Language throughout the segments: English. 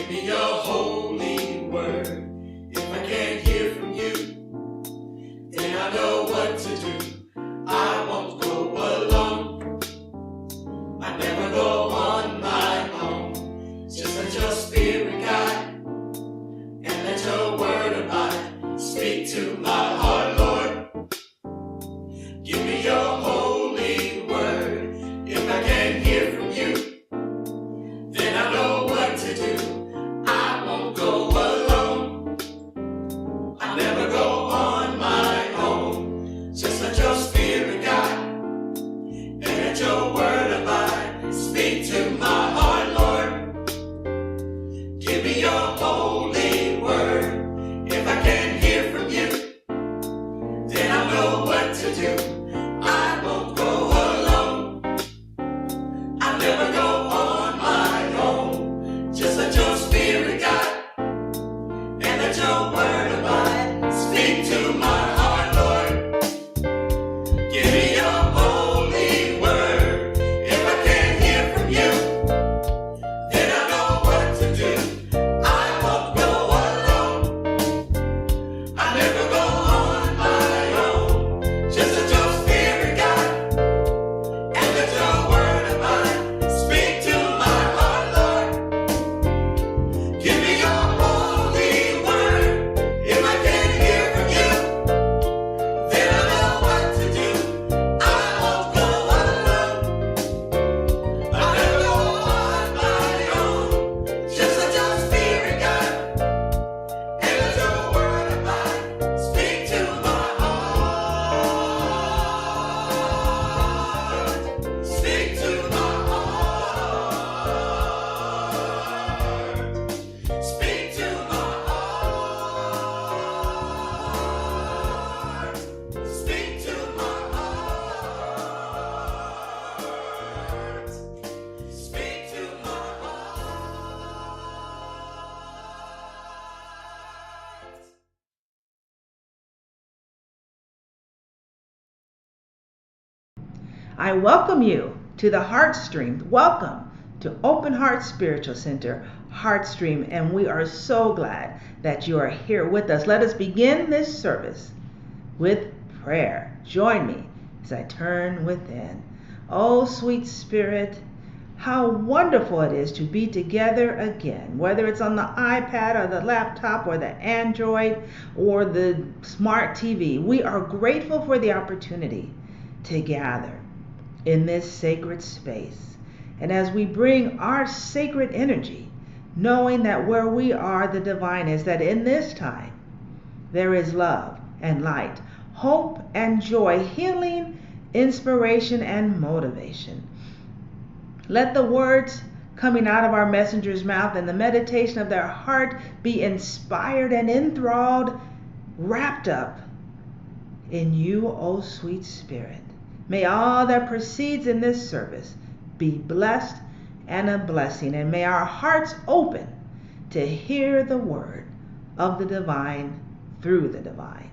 me your holy word. If I can't hear from you, then I know what to do. I won't go alone. I never go on my own. Just let your spirit guide and let your word abide. Speak to my heart, Lord. Give me your holy word. If I can't hear from you, then I know what to do. I won't go alone. I never go on my own. Just let your spirit guide and let your word abide. Speak to my heart, Lord. Give me your holy word. If I can't hear from you, then I know what to do. I won't go alone. I never go on my own. Just let your spirit guide and let your word abide. Speak to my heart, Lord. Give me your holy word. If I can't hear from you, then I know what to do. I won't go alone. I never go on my own. Just let your spirit guide and let your word abide. Speak to my heart, Lord. Give me your holy word. If I can't hear from you, then I know what to do. I won't go alone. I never go on my own. Just let your spirit guide and let your word abide. Speak to my heart. Speak to my heart. Speak to my heart. Speak to my heart. Speak to my heart. I welcome you to the Heartstream. Welcome to Openheartspiritual Center, Heartstream, and we are so glad that you are here with us. Let us begin this service with prayer. Join me as I turn within. Oh, sweet Spirit, how wonderful it is to be together again, whether it's on the iPad or the laptop or the Android or the smart TV. We are grateful for the opportunity to gather in this sacred space. And as we bring our sacred energy, knowing that where we are, the divine is, that in this time there is love and light, hope and joy, healing, inspiration and motivation. Let the words coming out of our messenger's mouth and the meditation of their heart be inspired and enthralled, wrapped up in you, O sweet Spirit. May all that proceeds in this service be blessed and a blessing, and may our hearts open to hear the word of the divine through the divine.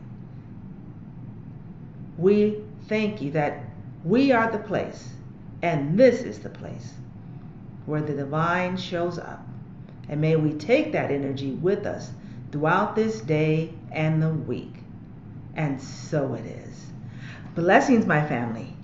We thank you that we are the place, and this is the place where the divine shows up. And may we take that energy with us throughout this day and the week. And so it is. Blessings, my family.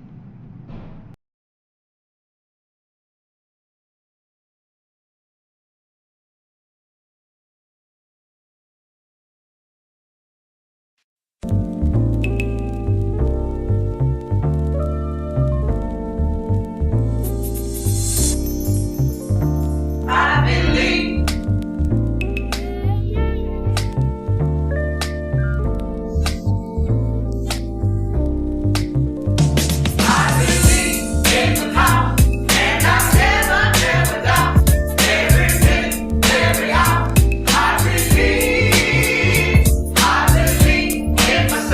I believe. I believe in the power, and I never doubt. Every minute, every hour, I believe in myself.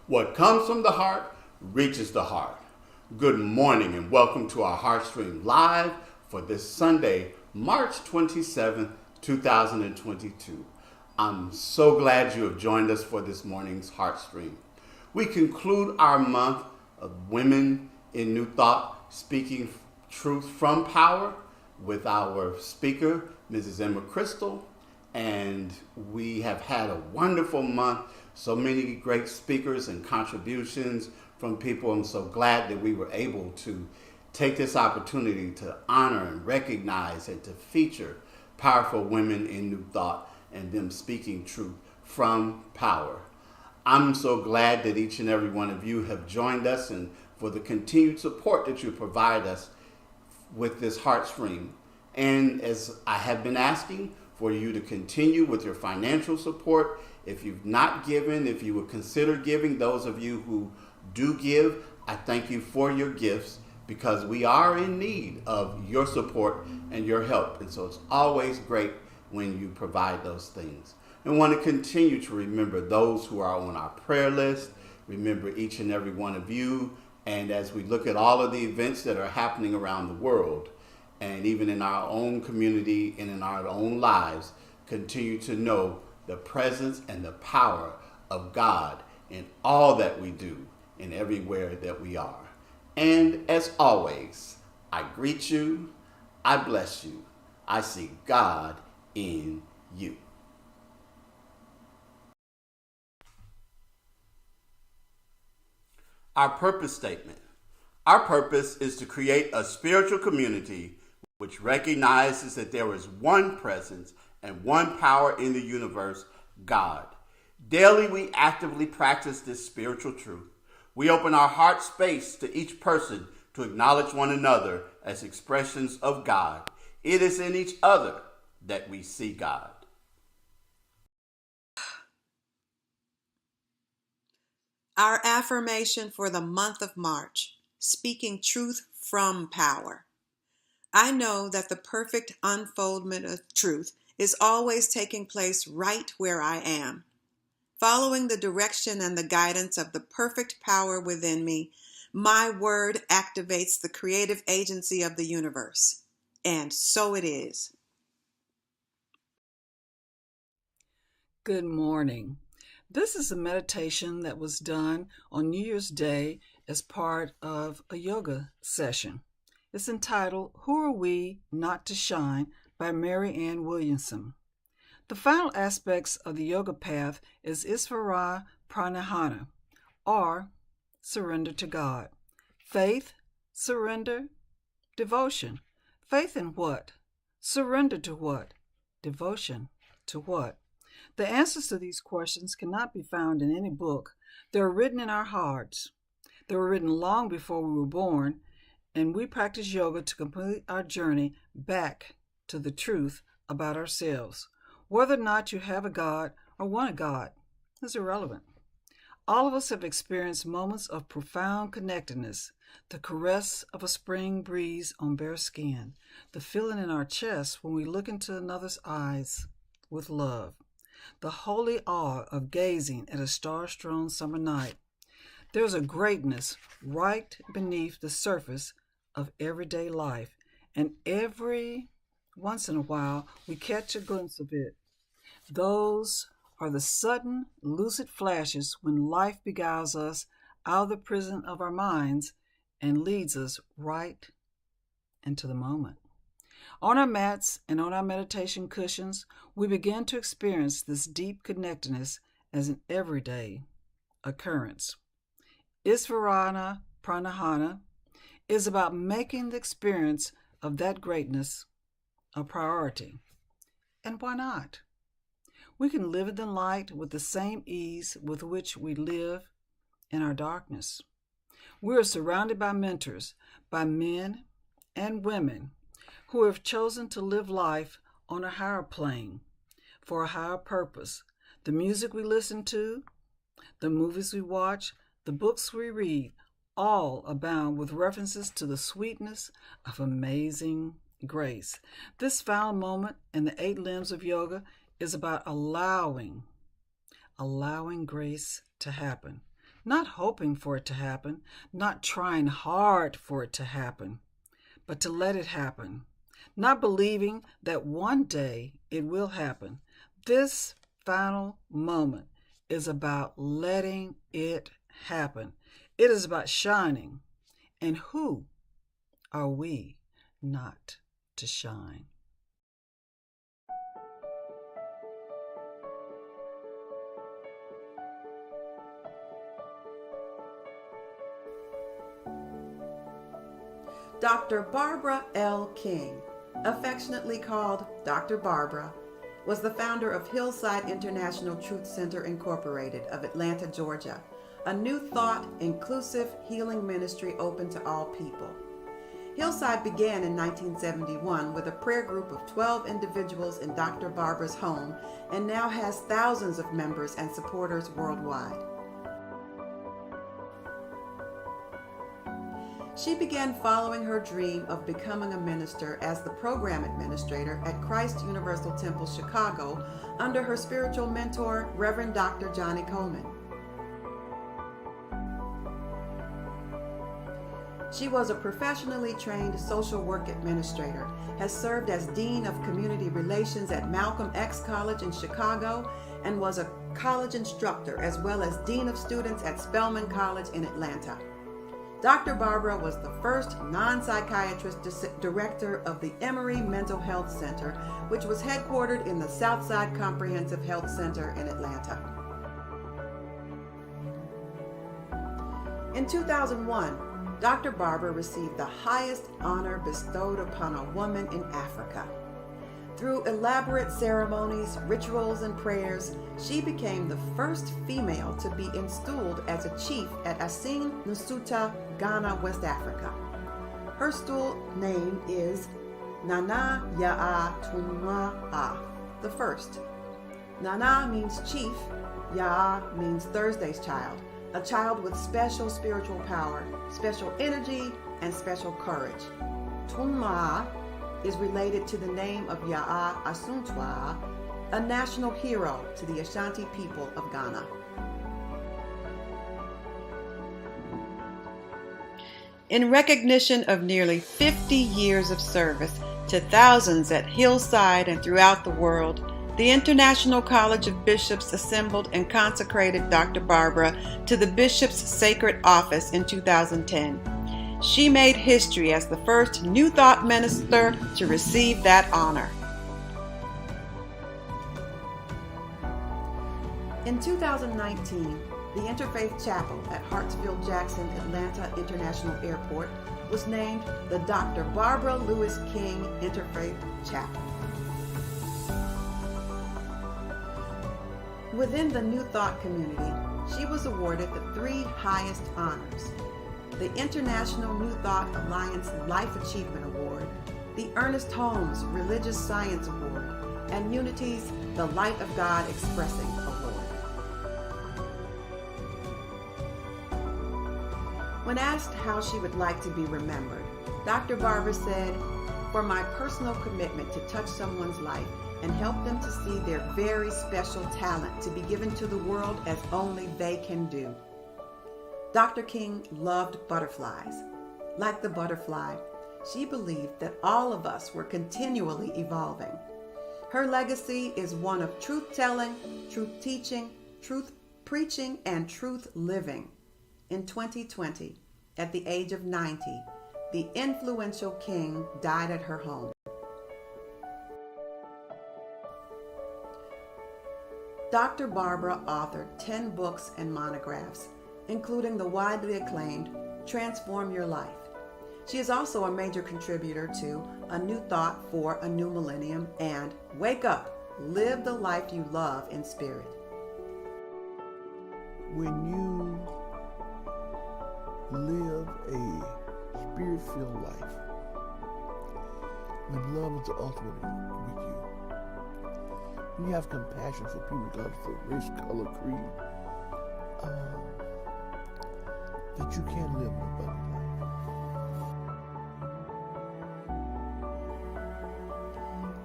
What comes from the heart reaches the heart. Good morning and welcome to our Heartstream Live for this Sunday, March 27th, 2022. I'm so glad you have joined us for this morning's Heartstream. We conclude our month of Women in New Thought, speaking truth from power with our speaker, Mrs. Emma Crystal. And we have had a wonderful month. So many great speakers and contributions from people. I'm so glad that we were able to take this opportunity to honor and recognize and to feature powerful women in New Thought and them speaking truth from power. I'm so glad that each and every one of you have joined us and for the continued support that you provide us with this Heartstream. And as I have been asking for you to continue with your financial support, if you've not given, if you would consider giving, those of you who do give, I thank you for your gifts because we are in need of your support and your help. And so it's always great when you provide those things. And want to continue to remember those who are on our prayer list, remember each and every one of you. And as we look at all of the events that are happening around the world, and even in our own community and in our own lives, continue to know the presence and the power of God in all that we do and everywhere that we are. And as always, I greet you, I bless you, I see God in you. Our purpose statement. Our purpose is to create a spiritual community which recognizes that there is one presence and one power in the universe, God. Daily, we actively practice this spiritual truth. We open our heart space to each person to acknowledge one another as expressions of God. It is in each other that we see God. Our affirmation for the month of March, speaking truth from power. I know that the perfect unfoldment of truth is always taking place right where I am. Following the direction and the guidance of the perfect power within me, my word activates the creative agency of the universe. And so it is. Good morning. This is a meditation that was done on New Year's Day as part of a yoga session. It's entitled, Who Are We Not to Shine by Mary Ann Williamson. The final aspects of the yoga path is Isvara Pranahana, or surrender to God. Faith, surrender, devotion. Faith in what? Surrender to what? Devotion to what? The answers to these questions cannot be found in any book. They are written in our hearts. They were written long before we were born, and we practice yoga to complete our journey back to the truth about ourselves. Whether or not you have a God or want a God is irrelevant. All of us have experienced moments of profound connectedness, the caress of a spring breeze on bare skin, the feeling in our chest when we look into another's eyes with love, the holy awe of gazing at a star-strewn summer night. There's a greatness right beneath the surface of everyday life, and every once in a while we catch a glimpse of it. Those are the sudden, lucid flashes when life beguiles us out of the prison of our minds and leads us right into the moment. On our mats and on our meditation cushions, we begin to experience this deep connectedness as an everyday occurrence. Isvarana Pranahana is about making the experience of that greatness a priority. And why not? We can live in the light with the same ease with which we live in our darkness. We are surrounded by mentors, by men and women who have chosen to live life on a higher plane for a higher purpose. The music we listen to, the movies we watch, the books we read, all abound with references to the sweetness of amazing grace. This final moment in the 8 limbs of yoga is about allowing grace to happen. not hoping for it to happen, not trying hard for it to happen, but to let it happen, not believing that one day it will happen. This final moment is about letting it happen. It is about shining. And who are we not to shine? Dr. Barbara L. King, affectionately called Dr. Barbara, was the founder of Hillside International Truth Center Incorporated of Atlanta, Georgia, a new thought, inclusive healing ministry open to all people. Hillside began in 1971 with a prayer group of 12 individuals in Dr. Barbara's home and now has thousands of members and supporters worldwide. She began following her dream of becoming a minister as the program administrator at Christ Universal Temple, Chicago, under her spiritual mentor, Reverend Dr. Johnny Coleman. She was a professionally trained social work administrator, has served as Dean of Community Relations at Malcolm X College in Chicago, and was a college instructor as well as Dean of Students at Spelman College in Atlanta. Dr. Barbara was the first non-psychiatrist director of the Emory Mental Health Center, which was headquartered in the Southside Comprehensive Health Center in Atlanta. In 2001, Dr. Barbara received the highest honor bestowed upon a woman in Africa. Through elaborate ceremonies, rituals, and prayers, she became the first female to be installed as a chief at Asin Nsuta, Ghana, West Africa. Her stool name is Nana Ya'a Tunwa'a, the first. Nana means chief, Ya'a means Thursday's child, a child with special spiritual power, special energy, and special courage. Tunwa'a is related to the name of Ya'a Asuntwa, a national hero to the Ashanti people of Ghana. In recognition of nearly 50 years of service to thousands at Hillside and throughout the world, the International College of Bishops assembled and consecrated Dr. Barbara to the Bishop's Sacred Office in 2010. She made history as the first New Thought minister to receive that honor. In 2019, the Interfaith Chapel at Hartsfield-Jackson Atlanta International Airport was named the Dr. Barbara Lewis King Interfaith Chapel. Within the New Thought community, she was awarded the three highest honors: the International New Thought Alliance Life Achievement Award, the Ernest Holmes Religious Science Award, and Unity's The Light of God Expressing Award. When asked how she would like to be remembered, Dr. Barbara said, "For my personal commitment to touch someone's life and help them to see their very special talent to be given to the world as only they can do." Dr. King loved butterflies. Like the butterfly, she believed that all of us were continually evolving. Her legacy is one of truth-telling, truth-teaching, truth-preaching, and truth-living. In 2020, at the age of 90, the influential King died at her home. Dr. Barbara authored 10 books and monographs, including the widely acclaimed Transform Your Life. She is also a major contributor to A New Thought for a New Millennium and Wake Up, Live the Life You Love in Spirit. When you live a spirit-filled life, when love is the ultimate with you, when you have compassion for people regardless of race, color, creed, that you can live an abundant life.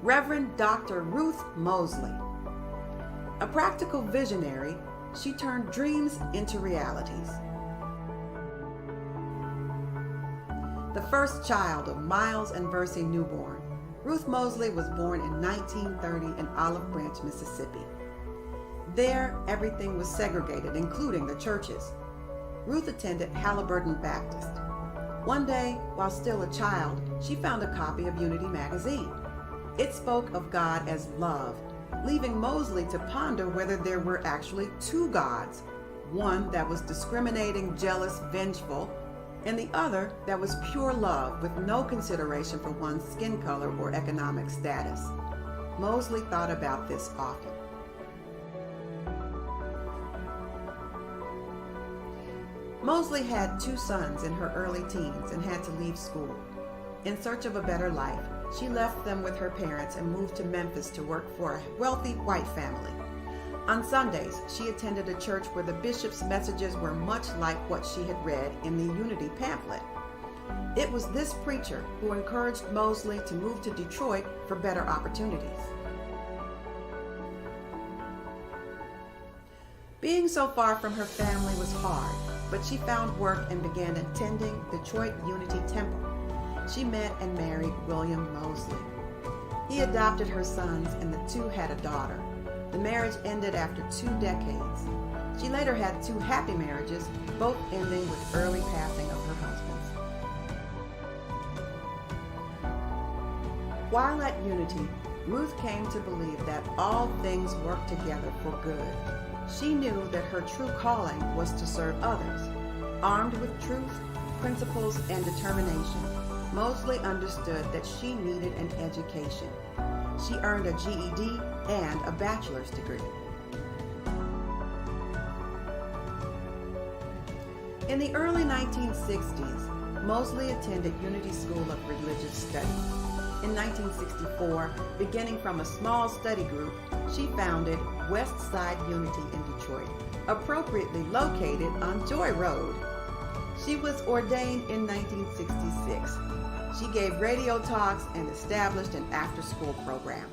Reverend Dr. Ruth Mosley. A practical visionary, she turned dreams into realities. The first child of Miles and Versie Newborn, Ruth Mosley was born in 1930 in Olive Branch, Mississippi. There, everything was segregated, including the churches. Ruth attended Halliburton Baptist. One day, while still a child, she found a copy of Unity magazine. It spoke of God as love, leaving Mosley to ponder whether there were actually two gods, one that was discriminating, jealous, vengeful, and the other that was pure love with no consideration for one's skin color or economic status. Mosley thought about this often. Mosley had two sons in her early teens and had to leave school. In search of a better life, she left them with her parents and moved to Memphis to work for a wealthy white family. On Sundays, she attended a church where the bishop's messages were much like what she had read in the Unity pamphlet. It was this preacher who encouraged Mosley to move to Detroit for better opportunities. Being so far from her family was hard, but she found work and began attending Detroit Unity Temple. She met and married William Mosley. He adopted her sons and the two had a daughter. The marriage ended after 2 decades. She later had 2 happy marriages, both ending with early passing of her husbands. While at Unity, Ruth came to believe that all things work together for good. She knew that her true calling was to serve others. Armed with truth, principles, and determination, Mosley understood that she needed an education. She earned a GED and a bachelor's degree. In the early 1960s, Mosley attended Unity School of Religious Studies. In 1964, beginning from a small study group, she founded West Side Unity in Detroit, appropriately located on Joy Road. She was ordained in 1966. She gave radio talks and established an after-school program.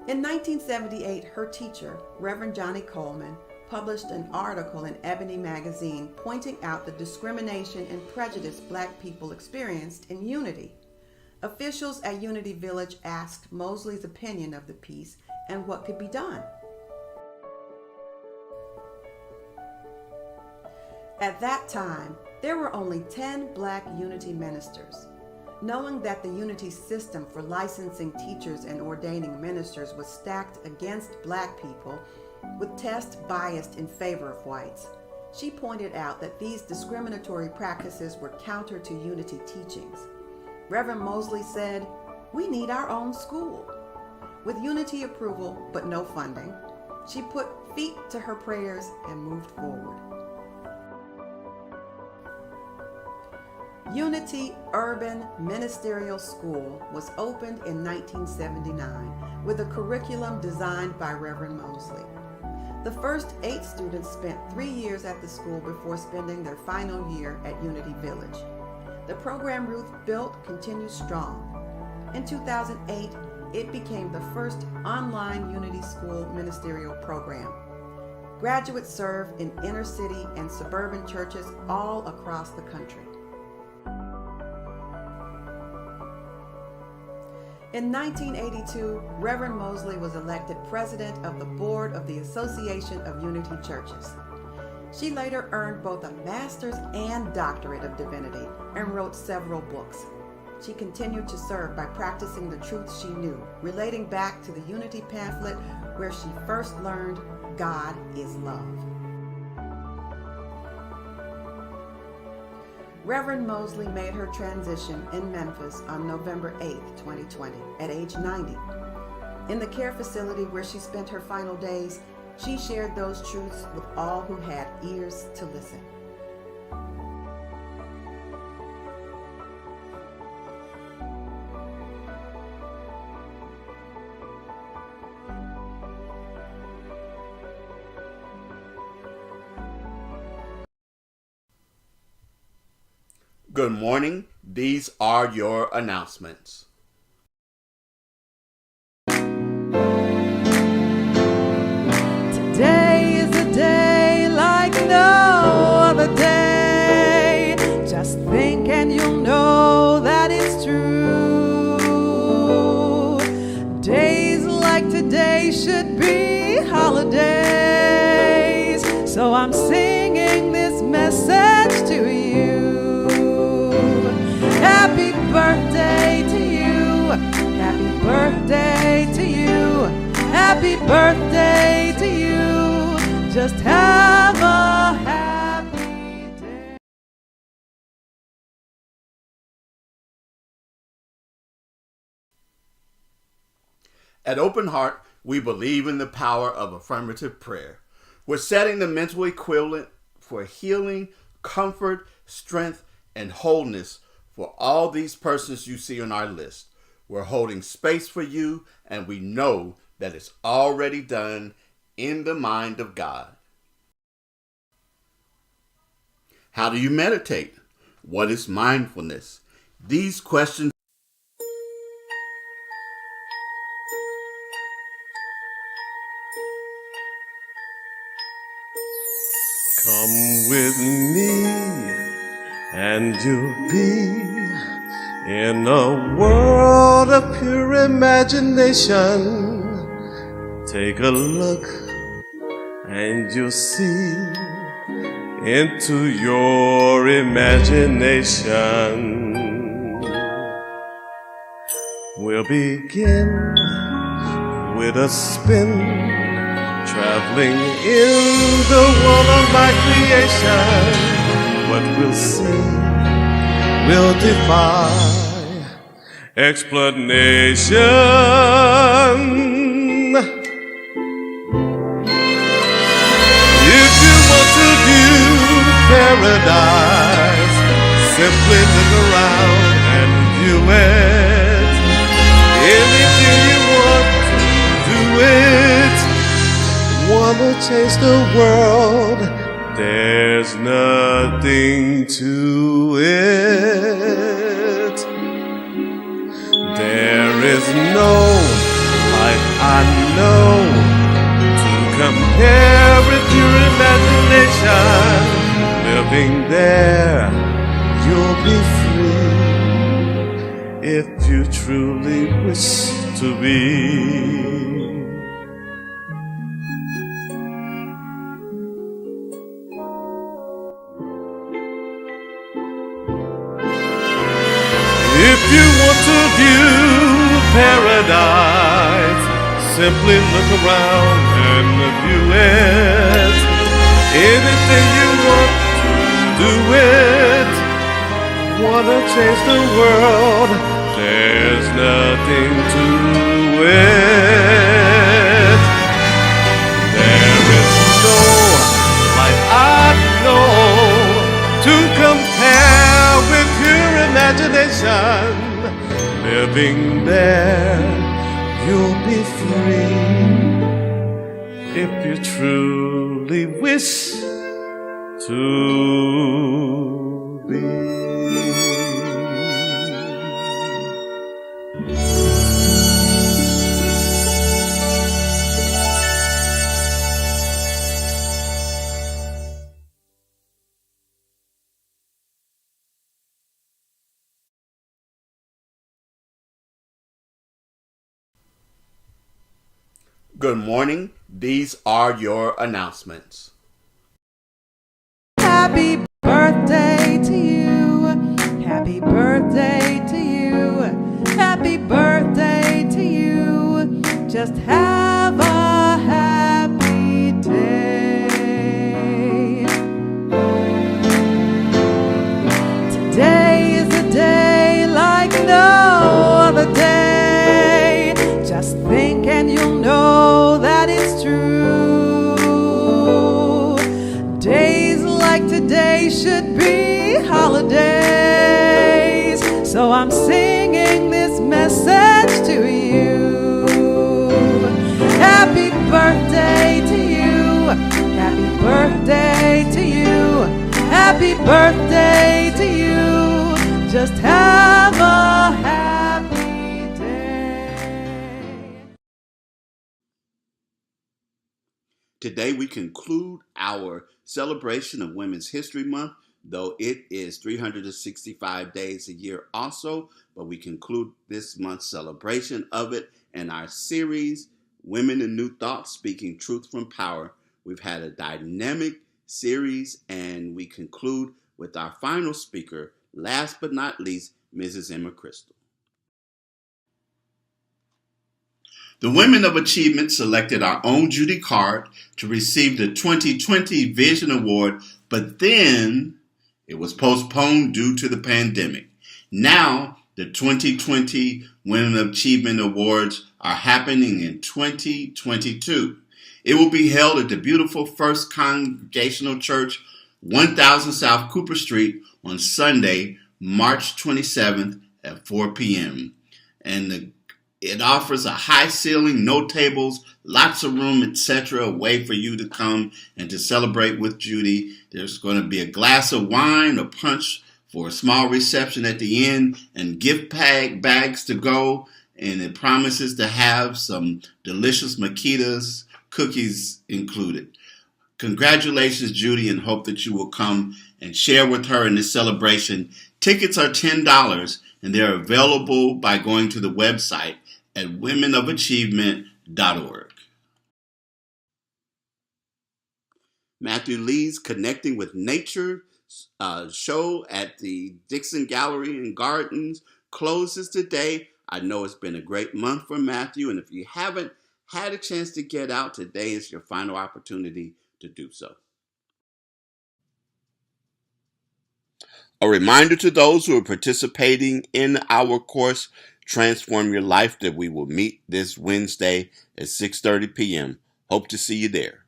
In 1978, her teacher, Reverend Johnny Coleman, published an article in Ebony magazine pointing out the discrimination and prejudice Black people experienced in Unity. Officials at Unity Village asked Mosley's opinion of the piece and what could be done. At that time, there were only 10 Black Unity ministers. Knowing that the Unity system for licensing teachers and ordaining ministers was stacked against Black people, with tests biased in favor of whites, she pointed out that these discriminatory practices were counter to Unity teachings. Reverend Mosley said, "We need our own school." With Unity approval but no funding, she put feet to her prayers and moved forward. Unity Urban Ministerial School was opened in 1979 with a curriculum designed by Reverend Mosley. The first 8 students spent 3 years at the school before spending their final year at Unity Village. The program Ruth built continues strong. In 2008, it became the first online Unity School ministerial program. Graduates serve in inner city and suburban churches all across the country. In 1982, Reverend Mosley was elected president of the board of the Association of Unity Churches. She later earned both a master's and doctorate of divinity and wrote several books. She continued to serve by practicing the truths she knew, relating back to the Unity pamphlet where she first learned God is love. Reverend Mosley made her transition in Memphis on November 8, 2020, at age 90. In the care facility where she spent her final days, she shared those truths with all who had ears to listen. Good morning. These are your announcements. So I'm singing this message to you. Happy birthday to you. Happy birthday to you. Happy birthday to you. Just have a happy day. At Open Heart, we believe in the power of affirmative prayer. We're setting the mental equivalent for healing, comfort, strength, and wholeness for all these persons you see on our list. We're holding space for you, and we know that it's already done in the mind of God. How do you meditate? What is mindfulness? These questions Come with me and you'll be in a world of pure imagination. Take a look and you'll see into your imagination. We'll begin with a spin, traveling in the world of my creation. What we'll see will defy explanation. If you want to view paradise, simply look around and view it. Anything you want to do it. Wanna change the world, there's nothing to it. There is no life I know to compare with your imagination. Living there, you'll be free if you truly wish to be. If you want to view paradise, simply look around and view it. Anything you want to do it. Wanna change the world, there's nothing to it. There is no life I know to compare with your imagination. Living there, you'll be free if you truly wish to be. Good morning. These are your announcements. Happy birthday to you. Happy birthday to you. Happy birthday to you. Just have a happy day. Today is a day like no other day. Just think and you'll know that it's true. Days like today should be holidays. So I'm singing this message to you. Happy birthday to you. Happy birthday to you. Happy birthday to you. Just have a happy day. Today we conclude our celebration of Women's History Month, though it is 365 days a year also, but we conclude this month's celebration of it in our series, Women in New Thought, Speaking Truth from Power, We've had a dynamic series, and we conclude with our final speaker, last but not least, Mrs. Emma Crystal. The Women of Achievement selected our own Judy Card to receive the 2020 Vision Award, but then it was postponed due to the pandemic. Now, the 2020 Women of Achievement Awards are happening in 2022. It will be held at the beautiful First Congregational Church, 1000 South Cooper Street on Sunday, March 27th at 4 p.m. And it offers a high ceiling, no tables, lots of room, etc., a way for you to come and to celebrate with Judy. There's going to be a glass of wine or punch for a small reception at the end, and gift bags to go. And it promises to have some delicious maquitas, cookies included. Congratulations, Judy, and hope that you will come and share with her in this celebration. Tickets are $10, and they're available by going to the website at womenofachievement.org. Matthew Lee's Connecting with Nature show at the Dixon Gallery and Gardens closes today. I know it's been a great month for Matthew, and if you haven't had a chance to get out, today is your final opportunity to do so. A reminder to those who are participating in our course, Transform Your Life, that we will meet this Wednesday at 6:30 p.m. Hope to see you there.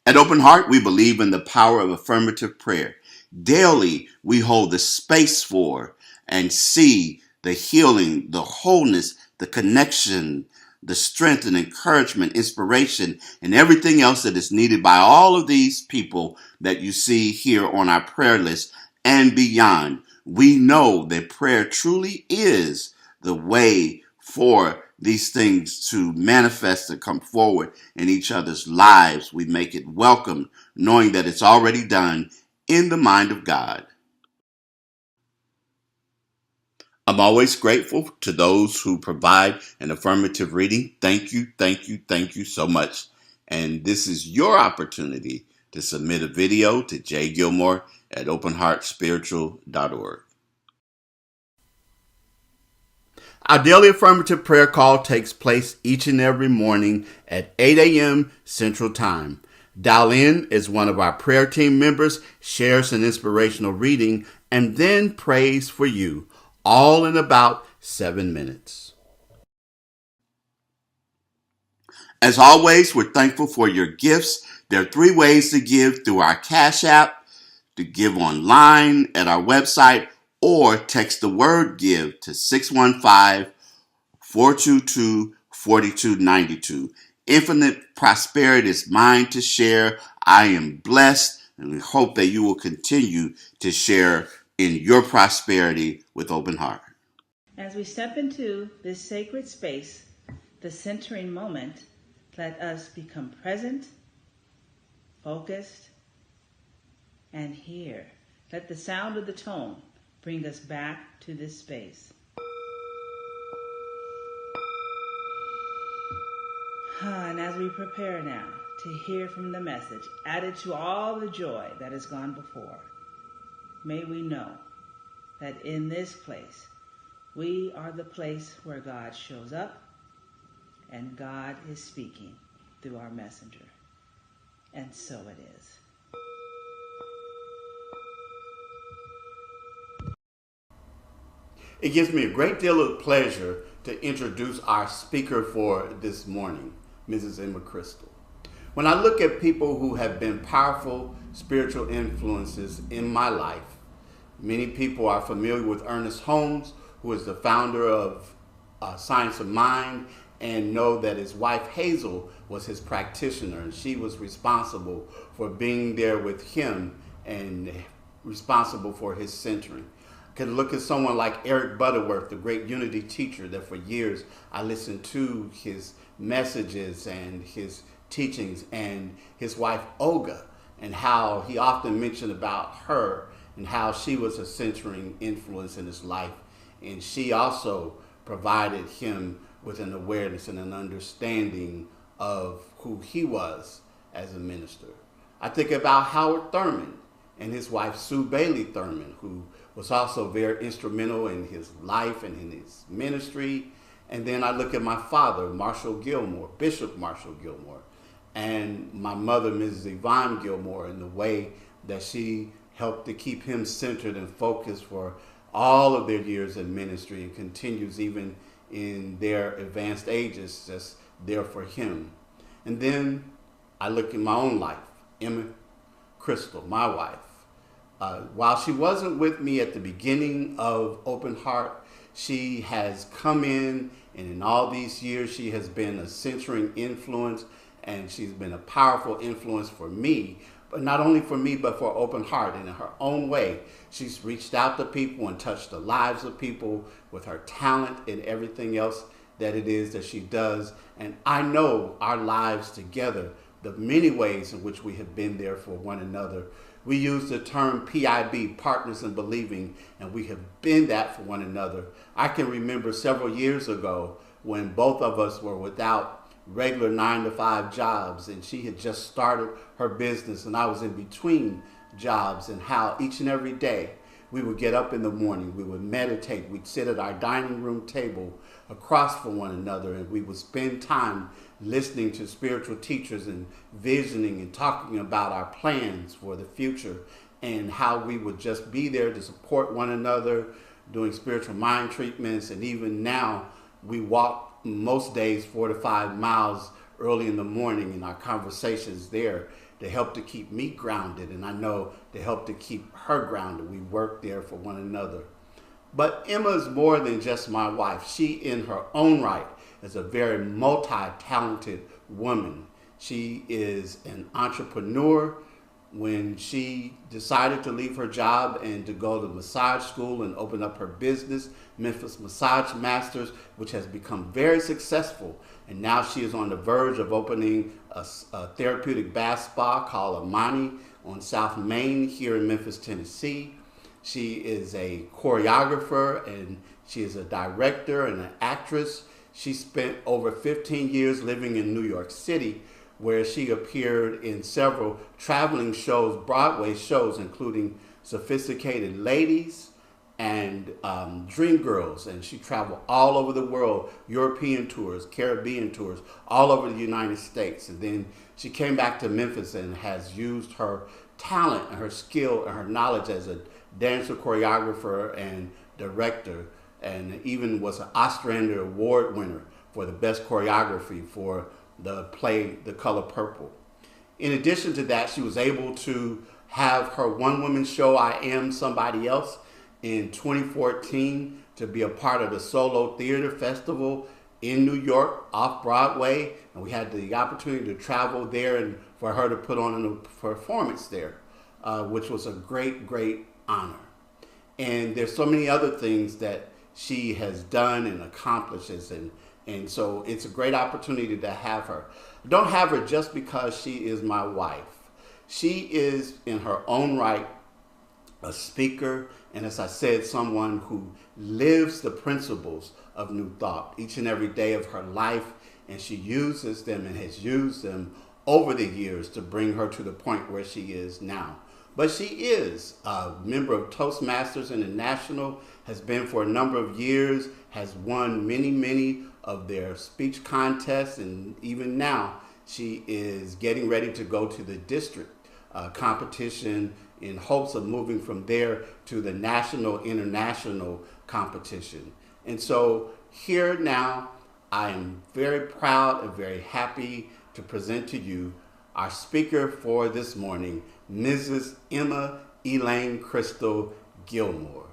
At Open Heart, we believe in the power of affirmative prayer. Daily, we hold the space for and see the healing, the wholeness, the connection, the strength and encouragement, inspiration, and everything else that is needed by all of these people that you see here on our prayer list and beyond. We know that prayer truly is the way for these things to manifest and come forward in each other's lives. We make it welcome, knowing that it's already done in the mind of God. I'm always grateful to those who provide an affirmative reading. Thank you, thank you, thank you so much. And this is your opportunity to submit a video to Jay Gilmore at Openheartspiritual.org. Our daily affirmative prayer call takes place each and every morning at 8 a.m. Central Time. Dial in as one of our prayer team members shares an inspirational reading and then prays for you, all in about 7 minutes. As always, we're thankful for your gifts. There are 3 ways to give: through our Cash App, to give online at our website, or text the word GIVE to 615-422-4292. Infinite prosperity is mine to share. I am blessed, and we hope that you will continue to share in your prosperity with Open Heart. As we step into this sacred space, the centering moment, let us become present, focused, and here. Let the sound of the tone bring us back to this space. And as we prepare now to hear from the message, added to all the joy that has gone before, may we know that in this place, we are the place where God shows up and God is speaking through our messenger. And so it is. It gives me a great deal of pleasure to introduce our speaker for this morning, Mrs. Emma Crystal. When I look at people who have been powerful spiritual influences in my life, many people are familiar with Ernest Holmes, who is the founder of Science of Mind, and know that his wife Hazel was his practitioner, and she was responsible for being there with him and responsible for his centering. Could look at someone like Eric Butterworth, the great unity teacher that for years I listened to his messages and his teachings, and his wife Olga, and how he often mentioned about her and how she was a centering influence in his life. And she also provided him with an awareness and an understanding of who he was as a minister. I think about Howard Thurman and his wife Sue Bailey Thurman, who was also very instrumental in his life and in his ministry. And then I look at my father, Marshall Gilmore, Bishop Marshall Gilmore, and my mother, Mrs. Yvonne Gilmore, and the way that she helped to keep him centered and focused for all of their years in ministry, and continues even in their advanced ages, just there for him. And then I look at my own life, Emma Crystal, my wife. While she wasn't with me at the beginning of Open Heart, she has come in, and in all these years, she has been a centering influence, and she's been a powerful influence for me, but not only for me, but for Open Heart. And in her own way, she's reached out to people and touched the lives of people with her talent and everything else that it is that she does. And I know our lives together, the many ways in which we have been there for one another. We use the term PIB, partners in believing, and we have been that for one another. I can remember several years ago when both of us were without regular 9-to-5 jobs, and she had just started her business, and I was in between jobs, and how each and every day we would get up in the morning, we would meditate, we'd sit at our dining room table across from one another, and we would spend time listening to spiritual teachers and visioning and talking about our plans for the future, and how we would just be there to support one another, doing spiritual mind treatments. And even now, we walk most days 4 to 5 miles early in the morning in our conversations there to help to keep me grounded, and I know to help to keep her grounded. We work there for one another. But Emma is more than just my wife. She, in her own right, is a very multi-talented woman. She is an entrepreneur. When she decided to leave her job and to go to massage school and open up her business, Memphis Massage Masters, which has become very successful, and now she is on the verge of opening a therapeutic bath spa called Amani on South Main here in Memphis, Tennessee. She is a choreographer, and she is a director and an actress. She spent over 15 years living in New York City, where she appeared in several traveling shows, Broadway shows, including Sophisticated Ladies and Dreamgirls. And she traveled all over the world, European tours, Caribbean tours, all over the United States. And then she came back to Memphis and has used her talent and her skill and her knowledge as a dancer, choreographer, and director, and even was an Ostrander Award winner for the best choreography for the play The Color Purple. In addition to that, she was able to have her one-woman show, I Am Somebody Else, in 2014, to be a part of the Solo Theater Festival in New York, off Broadway, and we had the opportunity to travel there and for her to put on a performance there, which was a great, great honor. And there's so many other things that she has done and accomplishes, and so it's a great opportunity to have her. I don't have her just because she is my wife. She is, in her own right, a speaker, and as I said, someone who lives the principles of New Thought each and every day of her life, and she uses them and has used them over the years to bring her to the point where she is now. But she is a member of Toastmasters International, has been for a number of years, has won many, many of their speech contests, and even now she is getting ready to go to the district competition in hopes of moving from there to the national, international competition. And so here now, I am very proud and very happy to present to you our speaker for this morning, Mrs. Emma Elaine Crystal Gilmore.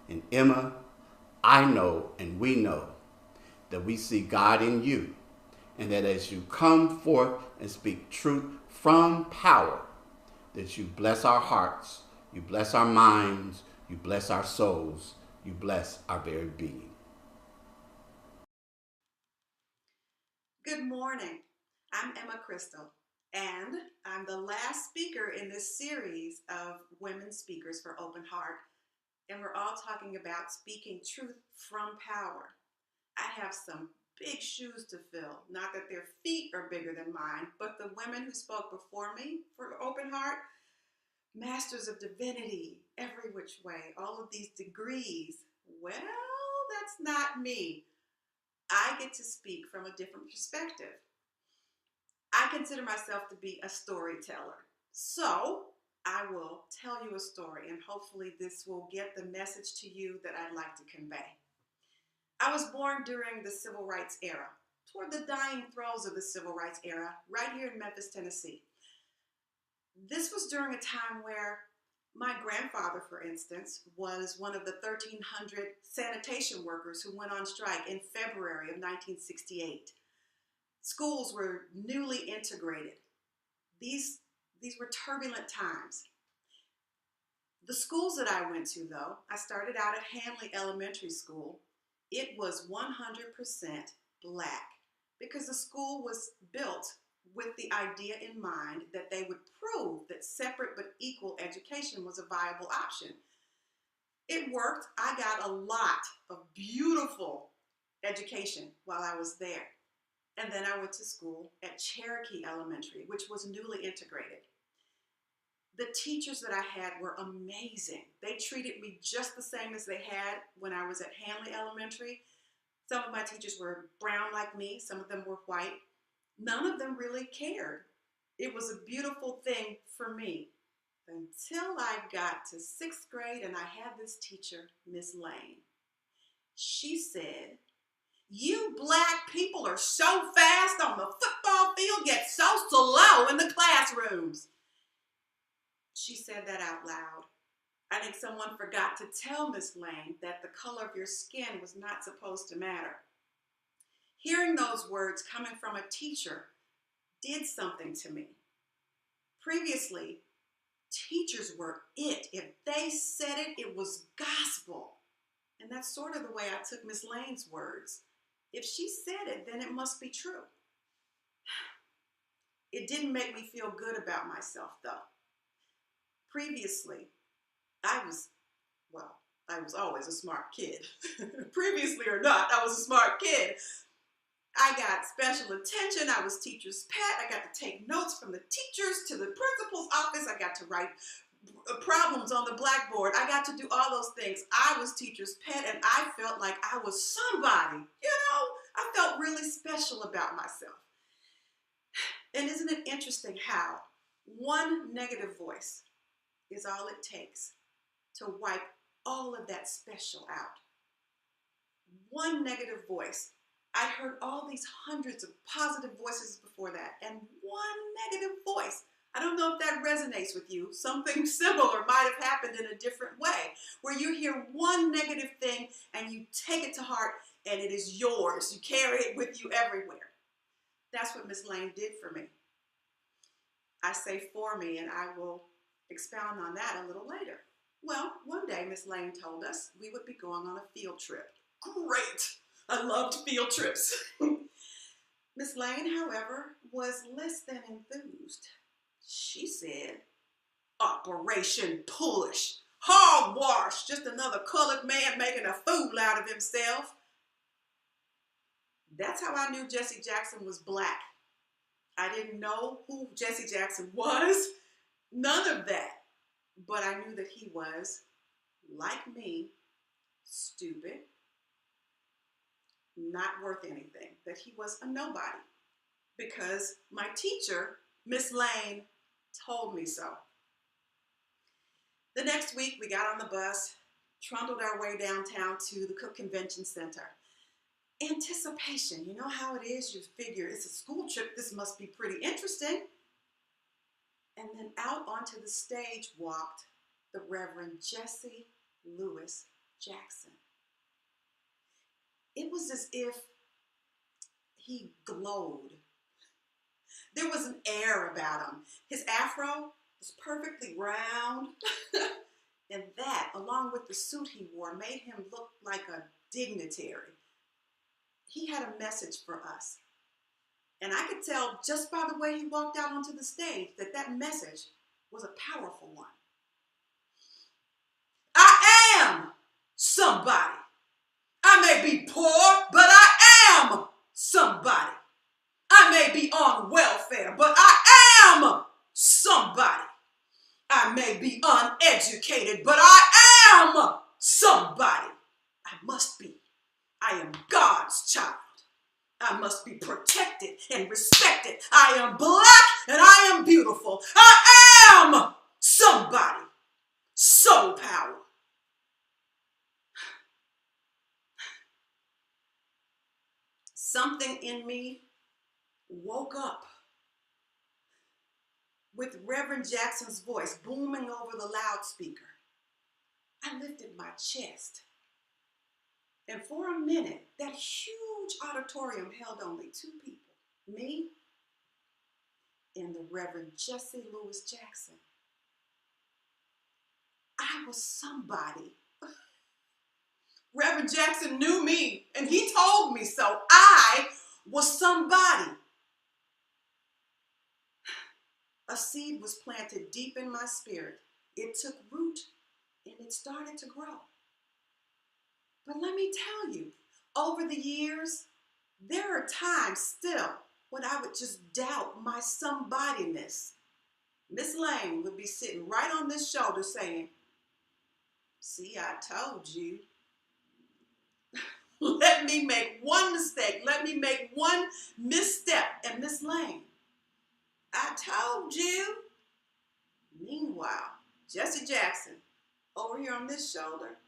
And Emma, I know and we know that we see God in you, and that as you come forth and speak truth from power, that you bless our hearts, you bless our minds, you bless our souls, you bless our very being. Good morning. I'm Emma Crystal, and I'm the last speaker in this series of women speakers for Open Heart, and we're all talking about speaking truth from power. I have some big shoes to fill. Not that their feet are bigger than mine, but the women who spoke before me for Open Heart, Masters of Divinity, every which way, all of these degrees. Well, that's not me. I get to speak from a different perspective. I consider myself to be a storyteller. So I will tell you a story, and hopefully this will get the message to you that I'd like to convey. I was born during the Civil Rights era, toward the dying throes of the Civil Rights era, right here in Memphis, Tennessee. This was during a time where my grandfather, for instance, was one of the 1,300 sanitation workers who went on strike in February of 1968. Schools were newly integrated. These were turbulent times. The schools that I went to, though, I started out at Hanley Elementary School. It was 100% black because the school was built with the idea in mind that they would prove that separate but equal education was a viable option. It worked. I got a lot of beautiful education while I was there. And then I went to school at Cherokee Elementary, which was newly integrated. The teachers that I had were amazing. They treated me just the same as they had when I was at Hanley Elementary. Some of my teachers were brown like me. Some of them were white. None of them really cared. It was a beautiful thing for me until I got to 6th grade and I had this teacher, Miss Lane. She said, "You black people are so fast on the football field, yet so slow in the classrooms." She said that out loud. I think someone forgot to tell Miss Lane that the color of your skin was not supposed to matter. Hearing those words coming from a teacher did something to me. Previously, teachers were it. If they said it, it was gospel. And that's sort of the way I took Miss Lane's words. If she said it, then it must be true. It didn't make me feel good about myself, though. Previously, I was always a smart kid. Previously or not, I was a smart kid. I got special attention. I was teacher's pet. I got to take notes from the teachers to the principal's office. I got to write problems on the blackboard. I got to do all those things. I was teacher's pet, and I felt like I was somebody. I felt really special about myself. And isn't it interesting how one negative voice is all it takes to wipe all of that special out? One negative voice. I'd heard all these hundreds of positive voices before that, and one negative voice. I don't know if that resonates with you. Something similar might have happened in a different way, where you hear one negative thing and you take it to heart and it is yours. You carry it with you everywhere. That's what Miss Lane did for me. I say for me, and I will expound on that a little later. Well, one day Miss Lane told us we would be going on a field trip. Great! I loved field trips. Miss Lane, however, was less than enthused. She said, "Operation Push. Hogwash. Just another colored man making a fool out of himself." That's how I knew Jesse Jackson was black. I didn't know who Jesse Jackson was. None of that. But I knew that he was, like me, stupid, not worth anything, that he was a nobody. Because my teacher, Miss Lane, told me so. The next week, we got on the bus, trundled our way downtown to the Cook Convention Center. Anticipation, you know how it is? You figure it's a school trip, this must be pretty interesting. And then out onto the stage walked the Reverend Jesse Lewis Jackson. It was as if he glowed. There was an air about him. His afro was perfectly round. And that, along with the suit he wore, made him look like a dignitary. He had a message for us. And I could tell just by the way he walked out onto the stage that that message was a powerful one. I am somebody. I may be poor, but I am somebody. I may be on welfare, but I am somebody. I may be uneducated, but I am somebody. I must be. I am God's child. I must be protected and respected. I am black and I am beautiful. I am somebody. Soul power. Something in me woke up with Reverend Jackson's voice booming over the loudspeaker. I lifted my chest. And for a minute, that huge auditorium held only two people, me and the Reverend Jesse Lewis Jackson. I was somebody. Reverend Jackson knew me, and he told me so. I was somebody. A seed was planted deep in my spirit. It took root, and it started to grow. But let me tell you, over the years, there are times still when I would just doubt my somebodyness. Miss Lane would be sitting right on this shoulder saying, "See, I told you." Let me make one mistake. Let me make one misstep. And Miss Lane, "I told you." Meanwhile, Jesse Jackson, over here on this shoulder,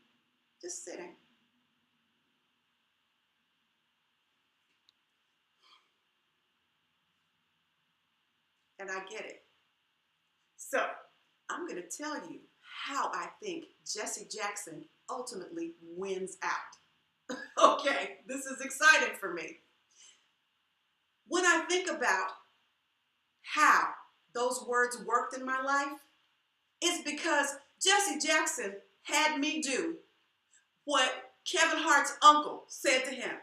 just sitting. And I get it. So I'm going to tell you how I think Jesse Jackson ultimately wins out. Okay, this is exciting for me. When I think about how those words worked in my life, it's because Jesse Jackson had me do what Kevin Hart's uncle said to him.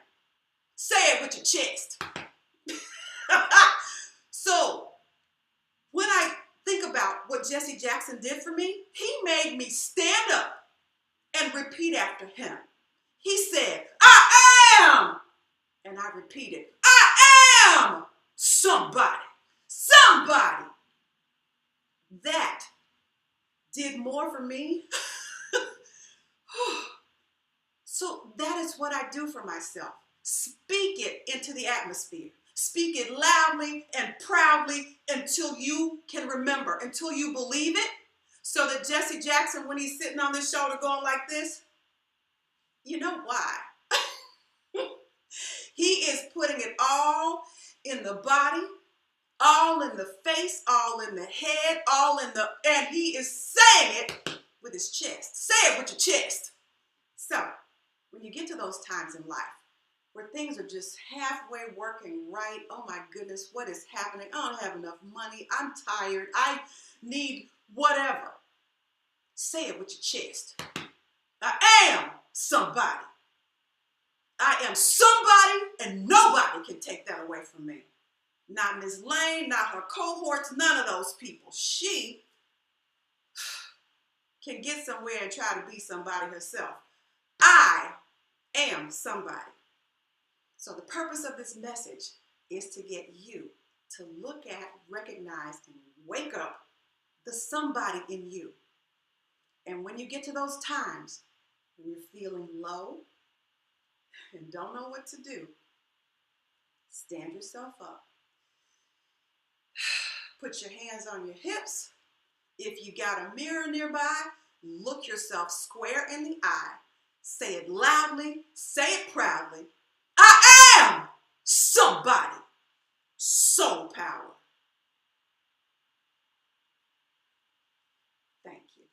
Say it with your chest. So, when I think about what Jesse Jackson did for me, he made me stand up and repeat after him. He said, "I am," and I repeated, "I am somebody, somebody." That did more for me. So that is what I do for myself. Speak it into the atmosphere. Speak it loudly and proudly until you can remember, until you believe it, so that Jesse Jackson, when he's sitting on this shoulder going like this, you know why? He is putting it all in the body, all in the face, all in the head, and he is saying it with his chest. Say it with your chest. So, when you get to those times in life where things are just halfway working right, oh my goodness, what is happening? I don't have enough money. I'm tired. I need whatever. Say it with your chest. I am somebody. I am somebody, and nobody can take that away from me. Not Ms. Lane, not her cohorts, none of those people. She can get somewhere and try to be somebody herself. I am somebody. So the purpose of this message is to get you to look at, recognize, and wake up the somebody in you. And when you get to those times when you're feeling low and don't know what to do, stand yourself up. Put your hands on your hips. If you got a mirror nearby, look yourself square in the eye. Say it loudly, say it proudly. I am somebody. Soul power. Thank you.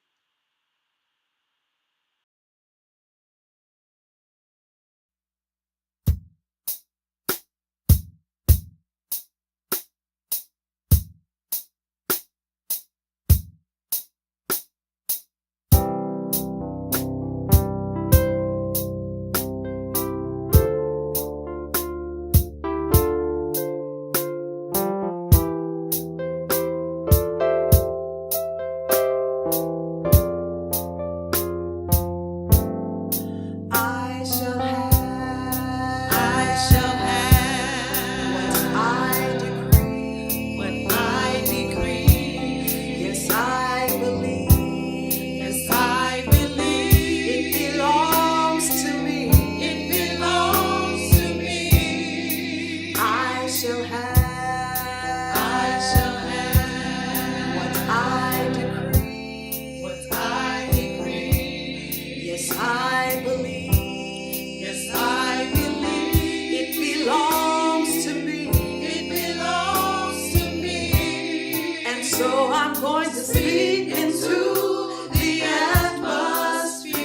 so I'm going to speak into the atmosphere.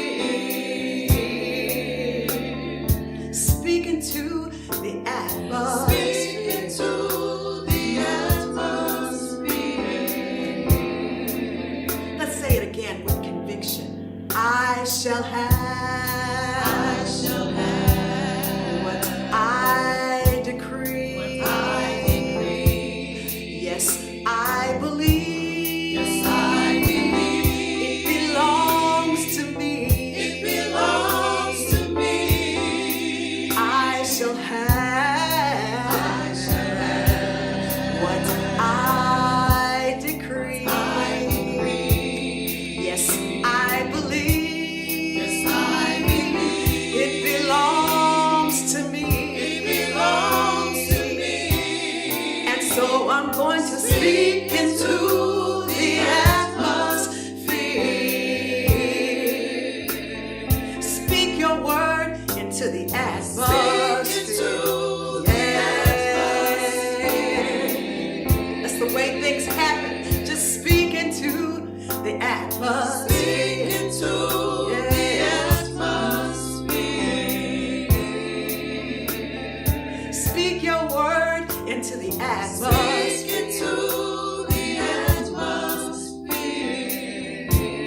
Speak into the atmosphere. Speak into the atmosphere. Let's say it again with conviction. I shall have what I decree. Yes, I believe. Yes, I believe. It belongs to me. It belongs to me. I shall have what I decree. Yes, I believe. Yes, I believe. It belongs to me. It belongs to me. And so I'm going to speak into the atmosphere. Speak your word into the atmosphere. Speak into the atmosphere. That's the way things happen. Just speak into the atmosphere. Speak into the atmosphere. Speak your word into the Speak atmosphere. into the atmosphere.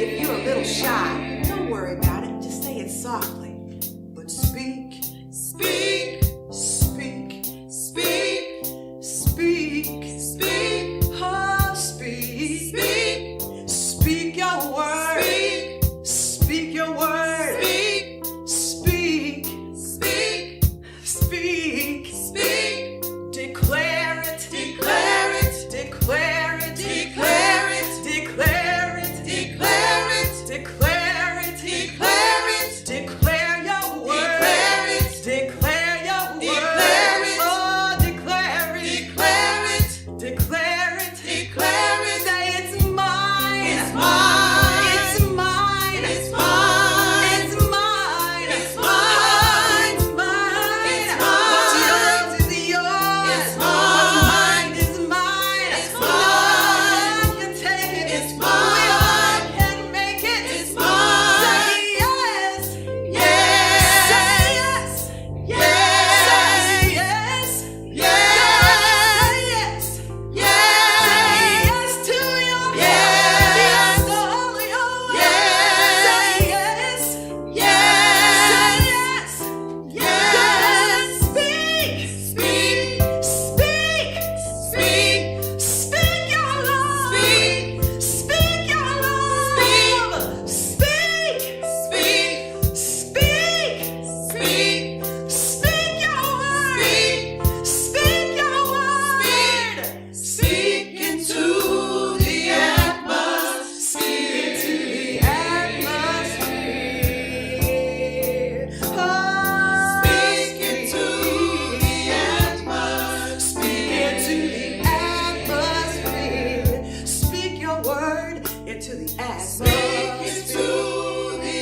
If you're a little shy, don't worry about it. Just say it softly. But speak, Speak, speak, speak, speak, speak, oh, speak. speak, Speak your word. speak, Speak your word. speak, Speak, speak, speak. speak. Declare it. Declare it. Declare it. Declare it. Declare it. Declare it. Declare it. Declare it. Declare your word. Declare it. Declare your Declare word. it. Oh, declare it. Declare it. Declare it. Declare it. Say it's mine. It's mine. It's mine. It's mine. It's mine. It's mine. It's mine. It's What's mine. yours is yours. It's What's mine. mine is mine. It's No mine. one can take it. It's No mine. one can make it. It's mine. Say yes. Yes. Say yes. Yes. Say yes. Yes. Say yes. Yes. Say yes to your Yes. yes to all your ways. Yes. Say yes. Yes. Say yes. Yes. Speak. Speak. Speak. Speak. Speak your love. Speak. Speak your love. Speak. Speak. Speak. Speak. Speak your word. Speak. Speak your word. Speak into the atmosphere. Into the atmosphere. Oh, Speak into the atmosphere. Speak into the atmosphere. Speak your word into the atmosphere. Speak into the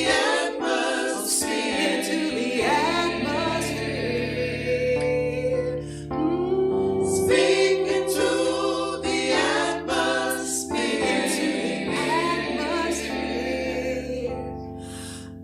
Speak atmosphere. into the atmosphere. Speak into the atmosphere. Atmosphere.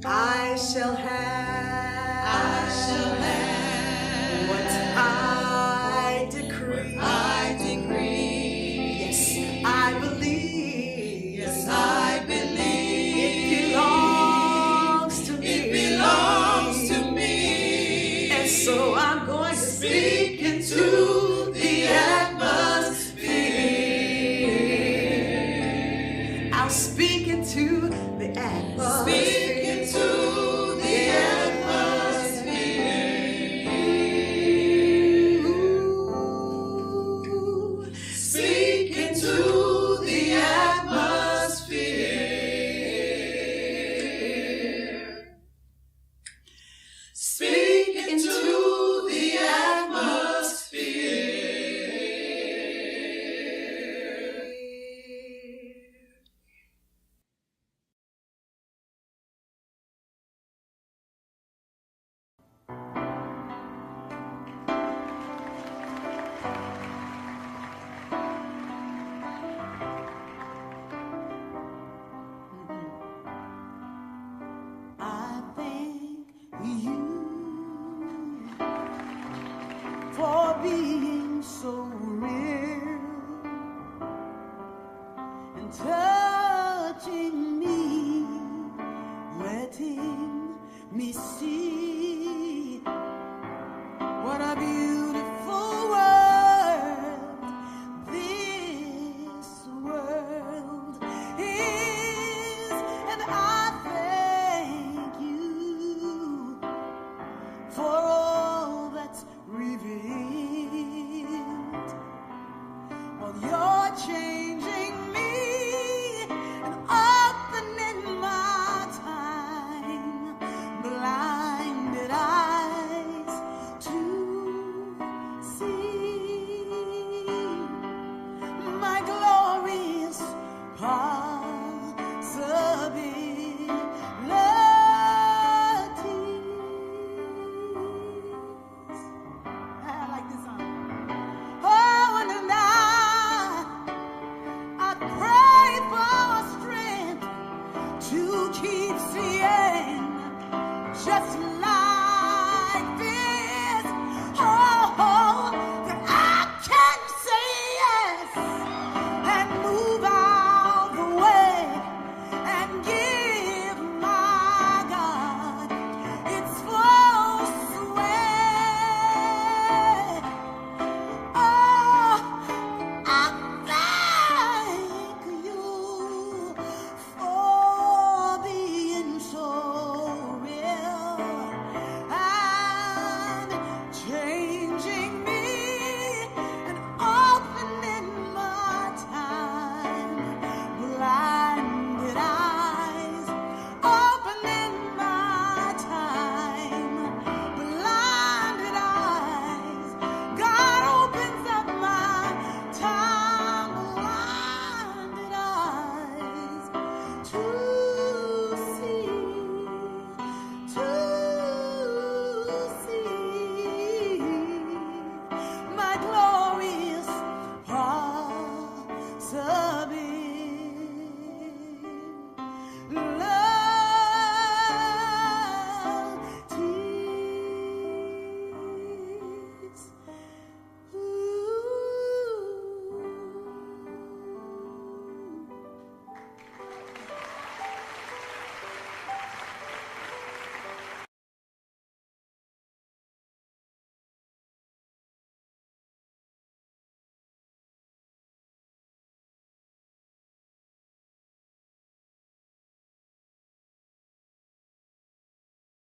I shall have. I shall have what I decree. I decree. Yes, I believe. Yes, I believe. It belongs to me. It belongs to me. And so I'm going to speak into the atmosphere. I'll speak into the atmosphere. Speak into the atmosphere. Speak into the atmosphere. Speak into touching me, letting me see what a beautiful world this world is. And I thank you for all that's revealed. Well, you're changing me and opening my time, blinded eyes to see my glorious possibilities. I like this song. Oh, and I pray for strength to keep seeing just